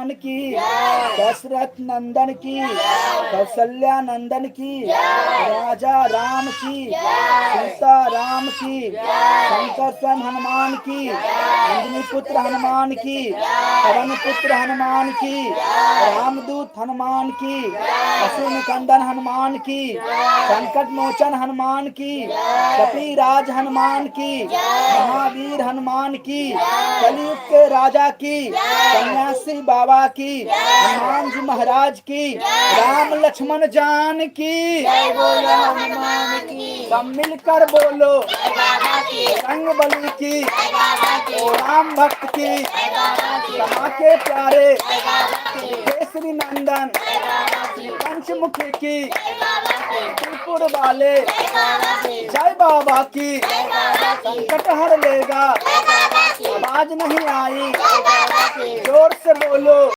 हनुमान की, दशरथ नंदन की, कौशल्या नंदन की, राजा राम की, सीता राम की, शंकर स्वयं हनुमान की, अंजनी पुत्र हनुमान की, पवन पुत्र हनुमान की, रामदूत हनुमान की, असुर निकंदन हनुमान की, संकट मोचन हनुमान की, कपीराज हनुमान की, महावीर हनुमान की, कलयुग के राजा की, सन्यासी बाबा की, हनुमान जी महाराज की, राम लक्ष्मण जान की, जय बोलो हनुमान की, सब मिलकर बोलो जय बाबा की, रंग बली की, जय बाबा की, ओ राम भक्त की, जय बाबा की, समा के प्यारे जय बाबा की, केसरी नंदन जय बाबा की, पंचमुखी की, जय बाबा की, त्रिपुर वाले जय बाबा की, जय बाबा की, जय बाबा की, संकट हर लेगा जय बाबा की, आवाज नहीं आई जय बाबा की। जोर से बोलो